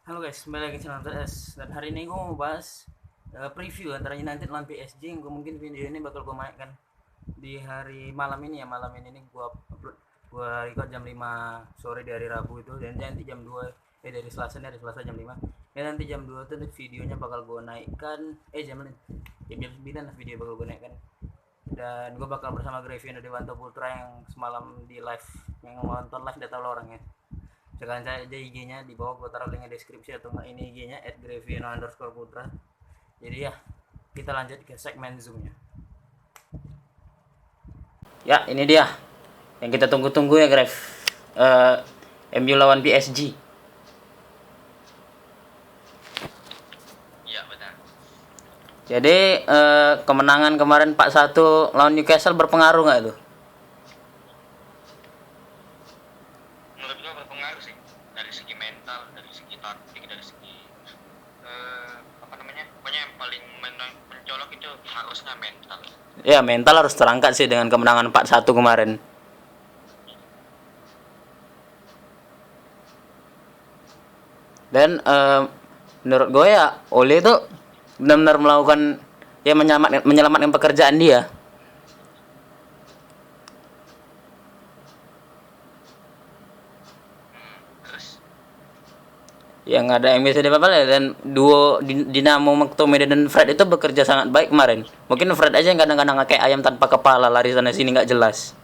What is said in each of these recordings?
Halo guys, kembali lagi channel TS. Dan hari ini gue mau bahas preview antara United lawan PSG. Gue mungkin video ini bakal gue mainkan di hari malam ini ya. Malam ini nih gue upload, gue record jam 5 sore dari Rabu itu. Dan nanti jam 2 dari Selasa nih, hari Selasa jam 5. Dan nanti jam 2 tuh videonya bakal gue naikkan jam 9 lah video bakal gue naikkan. Dan gue bakal bersama Grevino Dewanto Putra yang semalam di live, yang nonton live, data lo orangnya. Sekarang saya aja IG-nya di bawah, gue taruh linknya deskripsi, atau enggak ini IG-nya @grevino_putra. Jadi ya, kita lanjut ke segmen zoomnya. Ya, ini dia yang kita tunggu-tunggu ya, Grev. MU lawan PSG. Iya benar. Jadi kemenangan kemarin 4-1 lawan Newcastle berpengaruh nggak itu? Menurut gua berpengaruh sih dari segi mental, dari segi taktik, dari segi pokoknya yang paling mencolok itu harusnya mental. Ya, mental harus terangkat sih dengan kemenangan 4-1 kemarin. Dan menurut gue ya Ole itu benar-benar melakukan ya menyelamatkan pekerjaan dia. Terus Yang ada yang bisa diapa ya, dan duo Dinamo McTominay dan Fred itu bekerja sangat baik kemarin. Mungkin Fred aja yang kadang-kadang kayak ayam tanpa kepala, lari sana sini nggak jelas.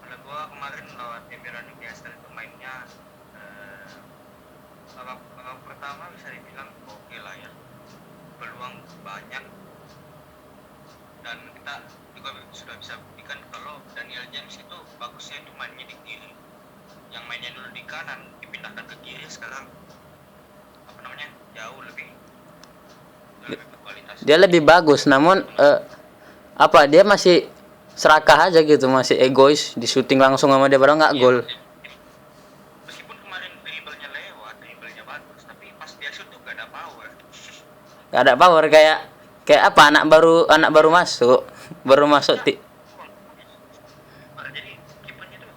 menurut gua kemarin lawan Emirati Newcastle itu mainnya babak pertama bisa dibilang oke lah ya, peluang banyak dan kita juga sudah bisa buktikan kalau Daniel James itu bagusnya itu mainnya di kiri, yang mainnya dulu di kanan dipindahkan ke kiri, sekarang jauh lebih berkualitas. Dia lebih bagus, namun dia masih serakah aja gitu, masih egois, di syuting langsung sama dia, padahal nggak gol. Meskipun kemarin dribblenya bagus, tapi pas dia shoot tuh gak ada power. Nggak ada power, kayak apa, anak baru masuk Jadi kipernya tuh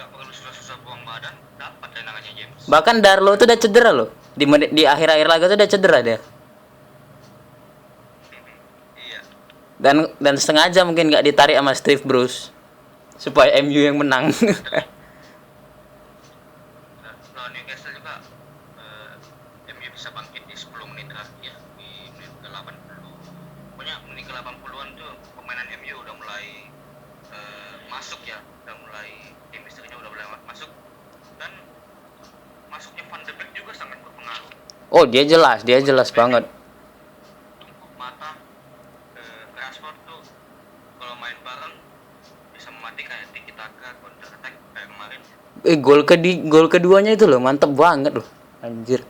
gak perlu susah-susah buang badan, dapat tendangannya James. Bahkan Darlow tuh udah cedera loh, di akhir-akhir laga tuh udah cedera dia. Iya. Dan sengaja mungkin nggak ditarik sama Steve Bruce supaya MU yang menang. Lawan Newcastle juga MU bisa bangkit di 10 menit terakhir, di menit ke-80. Pokoknya menit ke-80-an tuh pemainan MU udah mulai masuk ya, udah mulai chemistry-nya udah mulai masuk, dan masuknya Van de Beek juga sangat berpengaruh. Oh, dia jelas banget. Tumpuk mata, Rashford tuh kalau main bareng bisa mematikan kayak tiki taka, counter attack kayak kemarin. Gol keduanya itu loh mantep banget loh, anjir.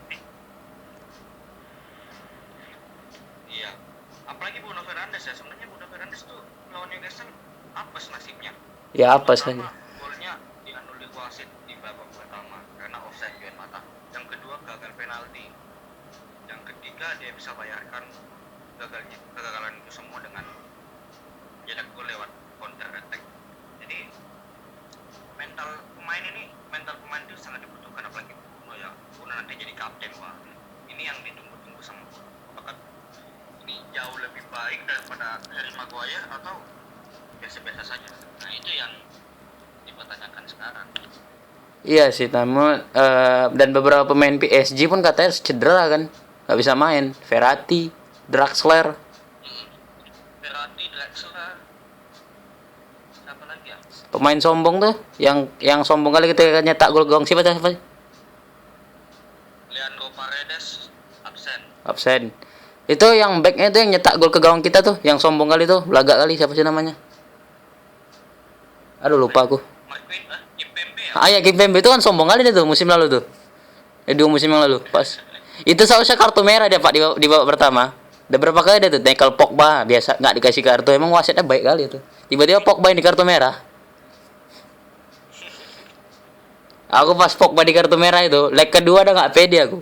Iya, apalagi Bruno Fernandes ya, sebenarnya Bruno Fernandes tuh lawan Newcastle apes nasibnya. Ya apa Pertama saja. golnya dianulir wasit di babak pertama karena offside Juan Mata. Yang kedua gagal penalti. Yang ketiga dia bisa bayarkan kegagalan itu semua dengan cetak gol lewat counter attack. Jadi mental pemain itu sangat dibutuhkan, apalagi Bruno ya. Bruno nanti jadi kapten, wah. Ini yang ditunggu-tunggu sama Bruno. Apakah ini jauh lebih baik daripada Harry Maguire atau biasa-biasa saja? Nah itu yang dipertanyakan sekarang. Iya sih, namun dan beberapa pemain PSG pun katanya cedera kan, nggak bisa main. Verratti, Draxler. Verratti, Draxler, siapa lagi ya? Pemain sombong tuh, yang sombong kali ketika nyetak gol gawang, siapa? Leandro Paredes absen. Absen. Itu yang backnya itu yang nyetak gol ke gawang kita tuh, yang sombong kali tuh, laga kali, siapa sih namanya? Aduh, lupa aku. Kimpembe ya? Ya, Kimpembe itu kan sombong kali dia tuh musim lalu tuh. 2 musim yang lalu pas. Itu seharusnya kartu merah dia Pak di babak pertama. Udah berapa kali dia tuh tackle Pogba, biasa nggak dikasih kartu. Emang wasitnya baik kali itu. Tiba-tiba Pogba yang di kartu merah. Aku pas Pogba di kartu merah itu, leg kedua udah nggak pede aku.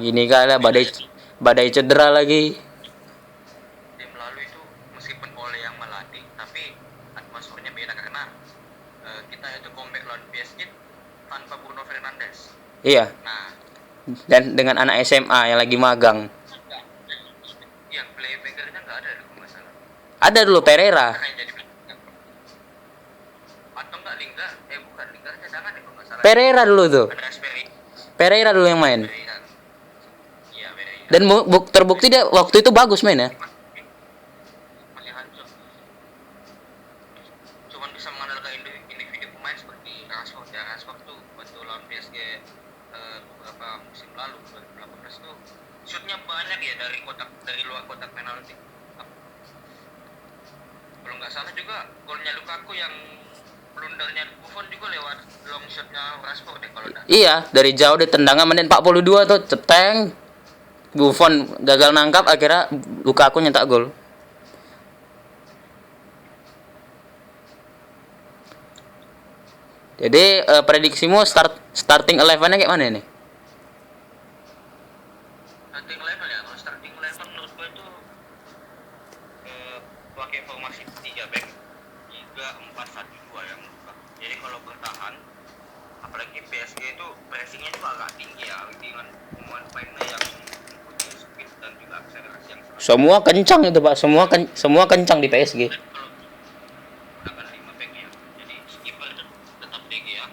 Gini kali badai badai cedera lagi. Game lalu itu meskipun Ole yang melatih, tapi atmosfernya beda karena kita itu comeback lawan PSG tanpa Bruno Fernandes. Iya. Nah, Dan dengan anak SMA yang lagi magang. yang playmakernya nggak ada kalau nggak salah. Ada dulu Pereira. Karena yang jadi atau nggak Lingga? Bukan Lingga cadangan deh kalau nggak salah. Pereira dulu tuh. Ada Asperi. Pereira dulu yang main. Pereira. Iya, Pereira. Dan terbukti dia waktu itu bagus main ya. Masih hancur. Cuman bisa mengandalkan individu pemain seperti Rashford. Ya, Rashford tuh waktu lawan PSG beberapa musim lalu 2018 tuh shootnya banyak ya dari luar kotak penalti. Kalau nggak salah juga golnya Lukaku yang blundernya Buffon juga lewat long shotnya Rashford deh kalau enggak. Iya, dari jauh di tendangan menit 42 tuh ceteng. Buffon gagal nangkap, akhirnya Lukaku nyetak gol. Jadi prediksimu starting 11-nya kayak mana nih? Starting level ya, kalau starting level menurut gue itu pakai formasi 3 back 3-4-1-2 ya menurut gue. Jadi kalau bertahan, apalagi PSG itu pressingnya juga agak tinggi ya, dengan pemain-pemainnya yang mempunyai speed dan juga akselerasi yang sangat. Semua kencang itu Pak, semua kencang di PSG. Dan kalau menggunakan 5 back ya, jadi skipper itu tetap DG ya,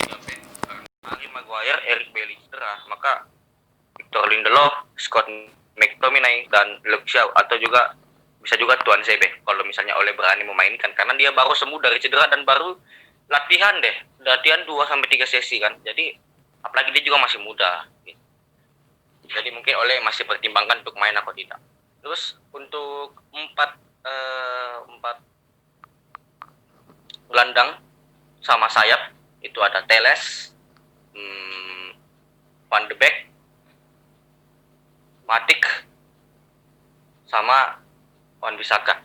3 back. Harry Maguire, Eric Bailly cedera, maka Victor Lindelof, Scott McTominay dan Luke Shaw atau juga bisa juga Tuan Sebe kalau misalnya Ole berani memainkan karena dia baru sembuh dari cedera dan baru latihan 2-3 sesi kan. Jadi apalagi dia juga masih muda gitu. Jadi mungkin Ole masih pertimbangkan untuk main atau tidak. Terus untuk 4 gelandang sama sayap itu ada Teles, Van de Beek, Matic sama Wan-Bissaka.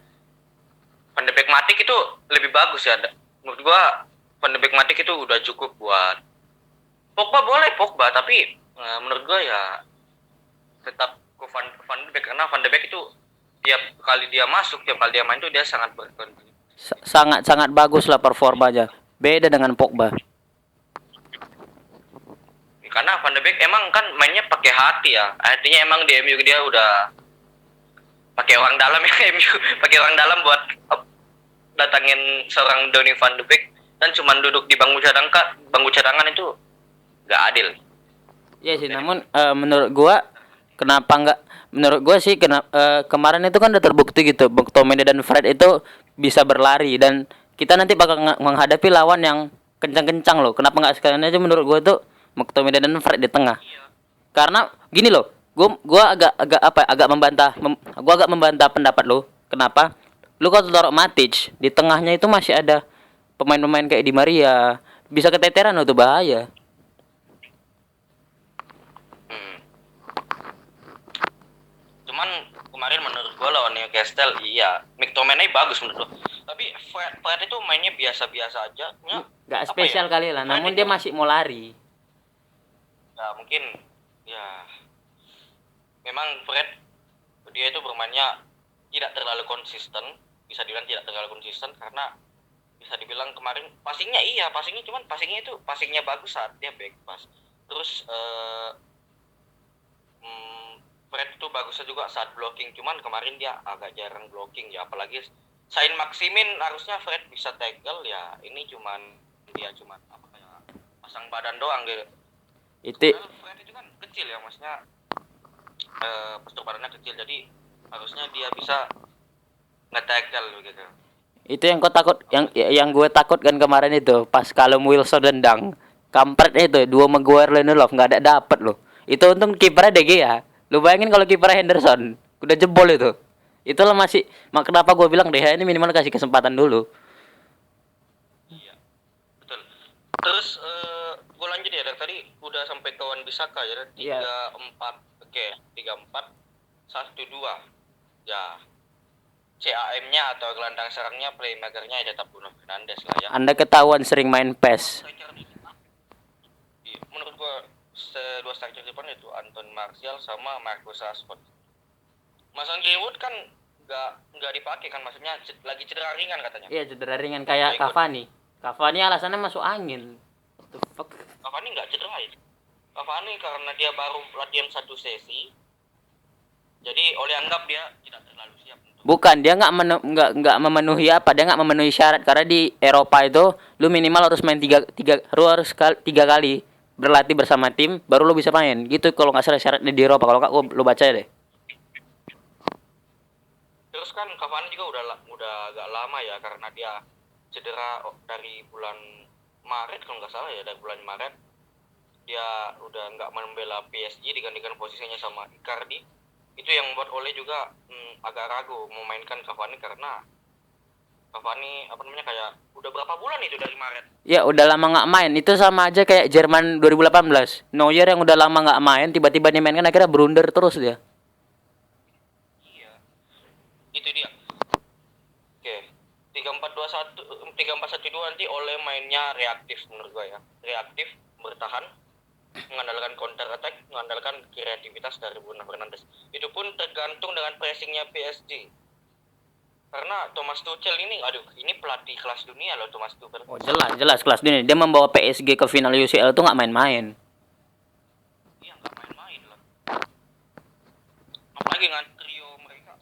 Van de Beek Matic itu lebih bagus ya. Menurut gua Van de Beek Matic itu udah cukup buat Pogba boleh Pogba tapi menurut gua ya tetap ke Van de Beek karena Van de Beek itu tiap kali dia masuk, tiap kali dia main itu dia sangat berkontribusi. Sangat bagus lah performanya. Beda dengan Pogba. Karena Van de Beek emang kan mainnya pakai hati ya. Artinya emang di MU dia udah pakai orang dalam ya MU, pakai orang dalam buat datangin seorang Donny Van de Beek dan cuman duduk di bangku cadangan itu nggak adil. Iya sih, namun menurut gua kenapa nggak? Menurut gua sih kemarin itu kan udah terbukti gitu, McTominay dan Fred itu bisa berlari dan kita nanti bakal menghadapi lawan yang kencang-kencang loh. Kenapa nggak sekalian aja menurut gua tuh McTominay dan Fred di tengah? Karena gini loh, gua agak membantah pendapat lo. Kenapa? Lu kalau taruh Matic di tengahnya itu masih ada pemain-pemain kayak Di Maria, bisa keteteran loh, tuh bahaya. Cuman kemarin menurut gua lawan Newcastle iya, McTominay bagus menurut gua. Tapi Fred itu mainnya biasa-biasa aja. Nggak spesial kali lah, namun dia masih mau lari. Ya mungkin ya memang Fred dia itu bermainnya tidak terlalu konsisten, bisa dibilang tidak terlalu konsisten karena bisa dibilang kemarin passingnya cuman passingnya bagus saat dia back pass. Terus Fred itu bagusnya juga saat blocking, cuman kemarin dia agak jarang blocking ya, apalagi Sain Maximin harusnya Fred bisa tackle ya, ini dia cuman pasang badan doang gitu. Fred itu kan kecil ya, maksudnya postur badannya kecil, jadi harusnya dia bisa nge-tackle begitu. Itu yang kau takut, yang gue takutkan kemarin itu pas kalau Wilson dendang kampretnya itu 2 Maguire Lindelof nggak ada dapet loh. Itu untung kipernya DG ya. Lu bayangin kalau kipernya Henderson udah jebol itu. Itulah kenapa gue bilang deh ini minimal kasih kesempatan dulu. Iya, betul. Terus gue lanjut ya, dari tadi udah sampai ke Wan-Bissaka ya, 3-4. Oke, 3-4 1-2. Ya. CAM-nya atau gelandang serangnya, playmaker-nya ya tetap Bruno Fernandes lah ya. Anda ketahuan sering main PES. Menurut gue dua striker depan itu Anton Martial sama Marcus Rashford. Mason Greenwood kan nggak dipakai kan, maksudnya lagi cedera ringan katanya. Iya, cedera ringan kayak Cavani. Cavani alasannya masuk angin. What the fuck? Cavani nggak cedera ya. Cavani karena dia baru latihan 1 sesi, jadi oleh anggap dia tidak terlalu siap untuk. Bukan, dia nggak memenuhi apa? Dia nggak memenuhi syarat karena di Eropa itu lu minimal harus main lu harus 3 kali berlatih bersama tim baru lu bisa main. Gitu kalau nggak salah syaratnya di Eropa. Kalau nggak lu baca deh. Terus kan Cavani juga udah agak lama ya, karena dia cedera dari bulan Maret kalau nggak salah ya, dari bulan Maret dia udah nggak membela PSG, digantikan posisinya sama Icardi. Itu yang membuat Ole juga agak ragu memainkan Cavani, karena Cavani kayak udah berapa bulan itu dari Maret. Ya udah lama nggak main. Itu sama aja kayak Jerman 2018. Neuer yang udah lama nggak main tiba-tiba dimainkan akhirnya blunder terus dia. Iya, itu dia. Oke, 3-4-2-1 nanti Ole mainnya reaktif menurut gua ya. Reaktif, bertahan, mengandalkan counter attack, mengandalkan kreativitas dari Bruno Fernandes. Itu pun tergantung dengan pressingnya PSG. Karena Thomas Tuchel ini, ini pelatih kelas dunia loh, Thomas Tuchel. Oh jelas kelas dunia. Dia membawa PSG ke final UCL tuh nggak main-main. Iya, nggak main-main lah. Apalagi dengan trio mereka.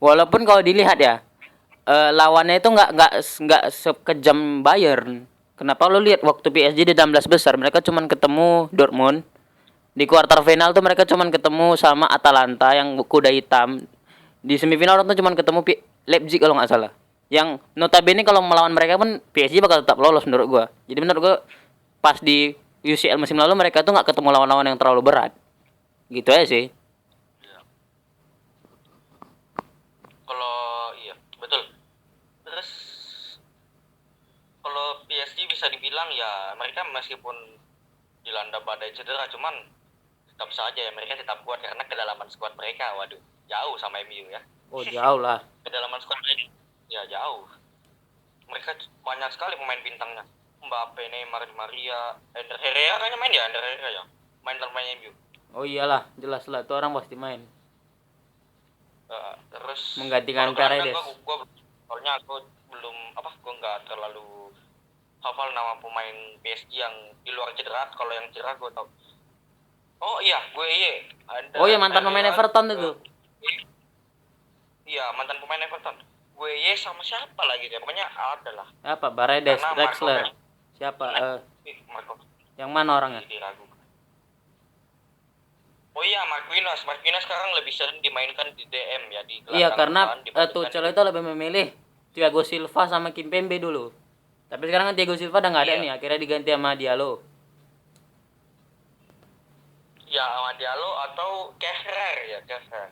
Walaupun kalau dilihat ya, lawannya itu nggak sekejam Bayern. Kenapa lo lihat waktu PSG di 16 besar mereka cuman ketemu Dortmund. Di kuarter final tuh mereka cuman ketemu sama Atalanta yang kuda hitam. Di semifinal tuh cuman ketemu Leipzig kalau nggak salah. Yang notabene kalau melawan mereka pun PSG bakal tetap lolos menurut gua. Jadi menurut gua pas di UCL musim lalu mereka tuh nggak ketemu lawan-lawan yang terlalu berat. Gitu aja sih. Kalau iya betul. Terus kalau PSG bisa dibilang ya mereka meskipun dilanda badai cedera, cuman tetap saja ya mereka tetap kuat karena kedalaman skuad mereka, waduh, jauh sama MU ya. Oh jauh lah. Kedalaman skuad mereka ya jauh. Mereka banyak sekali pemain bintangnya. Mbappe, Neymar, Di Maria, Ender Herrera kayaknya main ya, Ender Herrera ya. Main pemain MU. Oh iyalah, jelas lah itu orang pasti main. Terus Menggantikan Paredes. Soalnya aku belum gue nggak terlalu hafal nama pemain PSG yang di luar cedera. Kalau yang cedera gue tau. Oh iya, Oh iya, mantan pemain Everton itu. Iya, mantan pemain Everton. Sama siapa lagi dia? Pokoknya ada lah. Apa? Paredes, Drexler. Siapa? Yang mana orangnya? Oh iya, Marquinhos sekarang lebih sering dimainkan di DM ya, di Iya, karena Tuchel itu lebih memilih Thiago Silva sama Kimpembe dulu. Tapi sekarang kan Thiago Silva udah nggak ada nih, akhirnya diganti sama Diallo. Ya, sama Diallo atau Kehrer ya, Kehrer.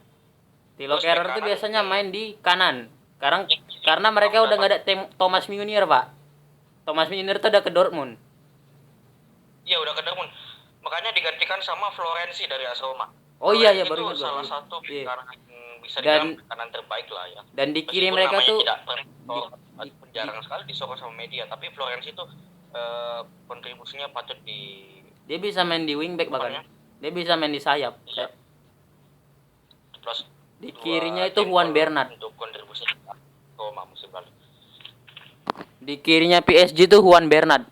Thilo Kehrer itu biasanya main di kanan. Karena mereka udah nggak ada Thomas Meunier, Pak. Thomas Meunier itu udah ke Dortmund. Iya, udah ke Dortmund. Makanya digantikan sama Florenzi dari AS Roma. Oh iya baru itu salah satu iya. Bisa dibilang kanan terbaik lah ya. Dan di kiri mereka tuh jarang sekali disorot sama media, tapi Florenzi itu kontribusinya patut dia bisa main di wingback bahkan. Dia bisa main di sayap. Iya. Plus di kirinya itu Juan Bernat untuk kontribusi Roma musim lalu. Di kirinya PSG tuh Juan Bernat.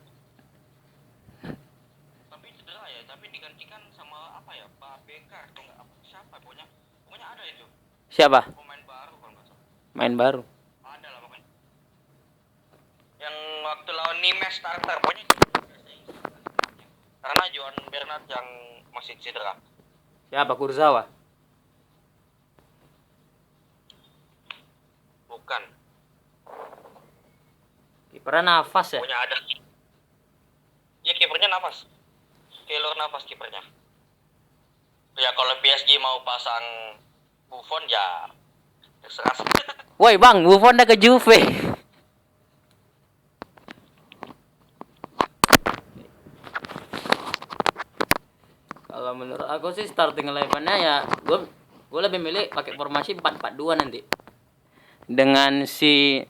Siapa? Pemain baru kalau nggak salah. Main baru. Ada lah pokoknya. Yang waktu lawan Nimes starter pokoknya. Karena Juan Bernat yang masih cedera. Siapa? Kurzawa? Bukan. Kipernya Navas ya? Pokoknya ada. Ya kipernya Navas. Keylor Navas kipernya. Ya kalau PSG mau pasang Buffon ya terserah. Woi bang, Buffon udah ke Juve. Kalau menurut aku sih starting 11-nya ya gue lebih milih pakai formasi 4-4-2 nanti. Dengan si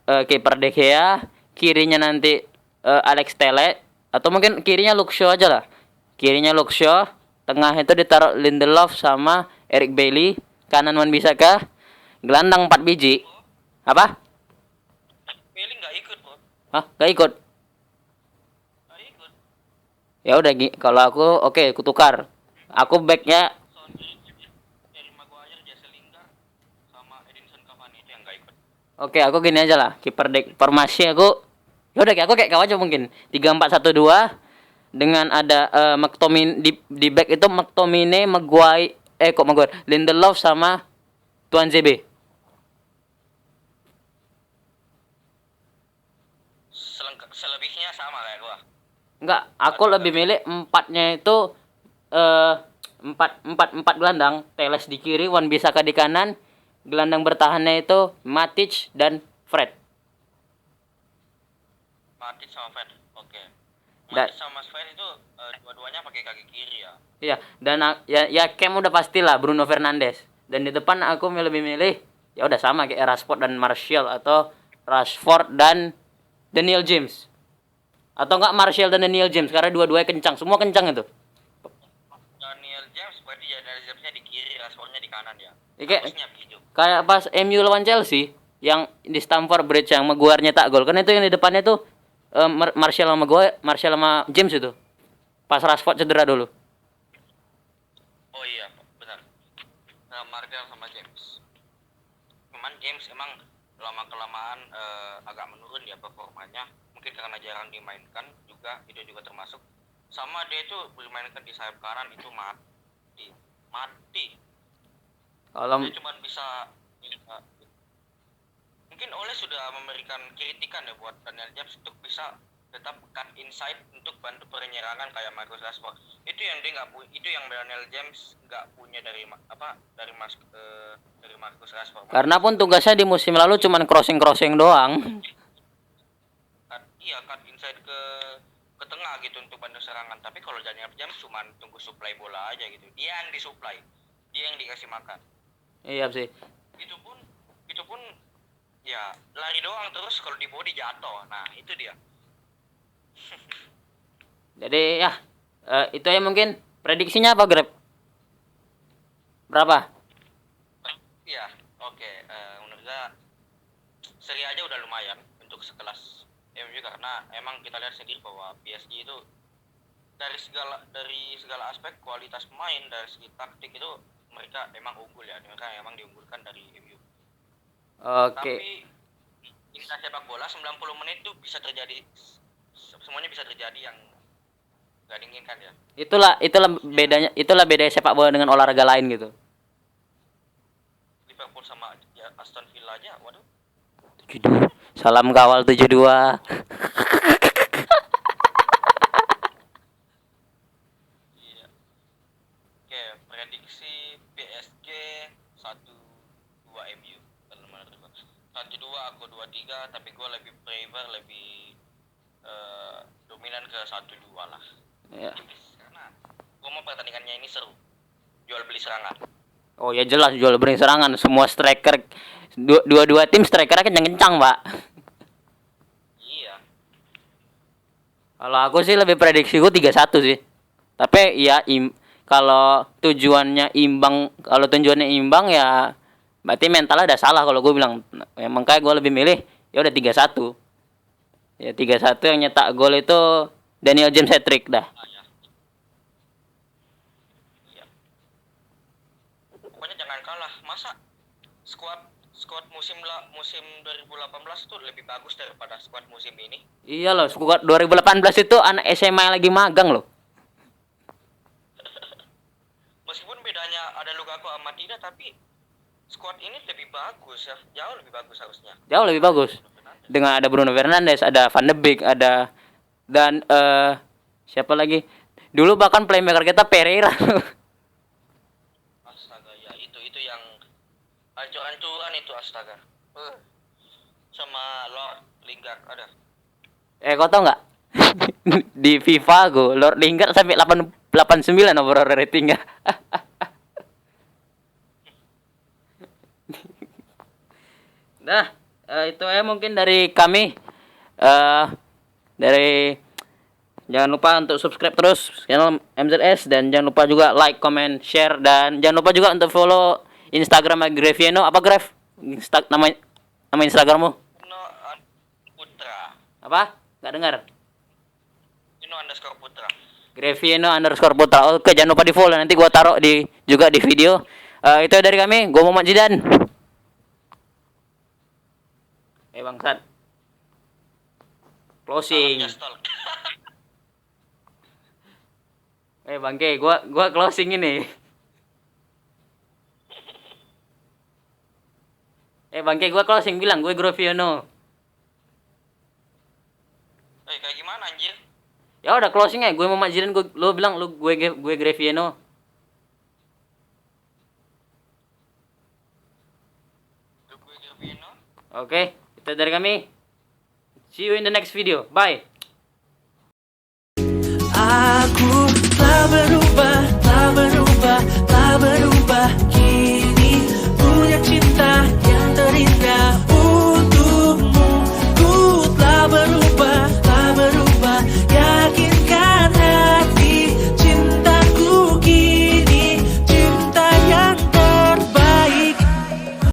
kiper De Gea, kirinya nanti Alex Telles atau mungkin kirinya Luke Shaw aja lah. Kirinya Luke Shaw, tengah itu ditaruh Lindelof sama Eric Bailly, kanan Wan Bissaka, gelandang 4 biji. Apa? Meli nggak ikut bro, Hah? Gak ikut? nggak ikut. Ya udah, kalau aku oke, aku tukar. Aku backnya. Son Harry Maguire, Jesse Lingard, sama Edinson Cavani itu yang nggak ikut. Oke, aku gini aja lah. Kiper deck formasi aku. Ya udah, aku kayak kau aja mungkin. 3-4-1-2 dengan ada McTominay di back itu McTominay, Maguire, Lindelof sama Tuan ZB. Selebihnya sama kayak gua. Enggak, aku lebih milih empatnya itu empat gelandang. Teles di kiri, Wan Bissaka di kanan. Gelandang bertahannya itu Matic dan Fred. Matic sama Fred, oke. Da- Matic sama Fred itu dua-duanya pakai kaki kiri ya. Iya, dan ya Cam udah pastilah Bruno Fernandes. Dan di depan aku lebih milih ya udah sama kayak Rashford dan Martial atau Rashford dan Daniel James. Atau enggak Martial dan Daniel James karena dua-duanya kencang, semua kencang itu. Daniel James berarti ya, Daniel Jamesnya di kiri, Rashfordnya di kanan ya. Iya, Harusnya begitu. Kayak pas MU lawan Chelsea yang di Stamford Bridge yang Maguire nyetak gol. Kan itu yang di depannya tuh Martial sama James itu. Pas Rashford cedera dulu. Oh iya, benar. Nah, Martial sama James. Cuman James emang lama-kelamaan agak menurun ya performanya. Mungkin karena jarang dimainkan juga, itu juga termasuk. Sama dia itu dimainkan di sayap kanan itu mati. Kalau Dia cuma bisa mungkin Ole sudah memberikan kritikan ya buat Daniel James untuk bisa tetap cut inside untuk bantu penyerangan kayak Marcus Rashford. Itu yang dia nggak punya, itu yang Daniel James nggak punya dari Marcus Rashford. karena pun tugasnya di musim lalu cuman crossing doang. Cut inside ke tengah gitu untuk bantu serangan. Tapi kalau Daniel James cuma tunggu supply bola aja gitu. Dia yang disuplai, dia yang dikasih makan. Iya sih. Itu pun ya lari doang, terus kalau di body jatuh. Nah itu dia. Jadi ya itu ya mungkin prediksinya apa, Grab? Berapa? Iya, oke. Menurut saya seri aja udah lumayan untuk sekelas MU karena emang kita lihat sendiri bahwa PSG itu dari segala aspek kualitas pemain, dari segi taktik itu mereka emang unggul ya. Mereka emang diunggulkan dari MU. Oke. Tapi kita sepak bola 90 menit itu bisa terjadi, semuanya bisa terjadi yang nggak diinginkan ya. Itulah bedanya sepak bola dengan olahraga lain gitu. Liverpool sama Aston Villa aja, waduh. 72. Salam kawal 72. Iya. Oke, prediksi PSG 1-2 MU. Kalau menurut gua 1-2, aku 2-3, tapi gua lebih lebih dominan ke 1-2 lah. Ya. Karena gua mau pertandingannya ini seru. Jual beli serangan. Oh ya jelas jual beli serangan, semua striker dua tim strikernya kencang-kencang, Pak. Iya. Kalau aku sih lebih prediksi gue 3-1 sih. Tapi ya kalau tujuannya imbang ya berarti mentalnya udah salah kalau gue bilang. Ya, makanya gue lebih milih ya udah 3-1. Ya 3-1 yang nyetak gol itu Daniel James hat-trick dah. Iya. Pokoknya jangan kalah. Masa squad musim 2018 tuh lebih bagus daripada squad musim ini. Iya loh, squad 2018 itu anak SMA yang lagi magang loh. Meskipun bedanya ada Lukaku sama tidak, tapi squad ini lebih bagus ya, jauh lebih bagus harusnya. Jauh lebih bagus. Dengan ada Bruno Fernandes, ada Van de Beek, ada dan siapa lagi? Dulu bahkan playmaker kita Pereira. Astaga, ya itu yang hancur-hancuran itu, astaga. Sama Lord Lingard ada. Kau tau nggak? Di FIFA gue Lord Lingard sampai 89 overall ratingnya. Nah, itu ya mungkin dari kami. Jangan lupa untuk subscribe terus channel MZS dan jangan lupa juga like, comment, share dan jangan lupa juga untuk follow Instagram Greviano apa Grev? Nama Instagrammu? Ino Putra. Apa? Nggak dengar. Ino_Putra. Grevino_Putra. Oke, jangan lupa di follow. Nanti gua taruh juga di video. Itu dari kami. Gua Muhammad Zidan. Bangsat. Closing. Bangke, gua closing ini. Bangke, gua closing bilang gue Grevino. Kayak gimana anjir? Ya udah closing aja. Gue Muhammad Zidan, lo bilang gue Grevino. Gue Grevino. Oke, itu dari kami. See you in the next video. Bye. Aku telah berubah, kini punya cinta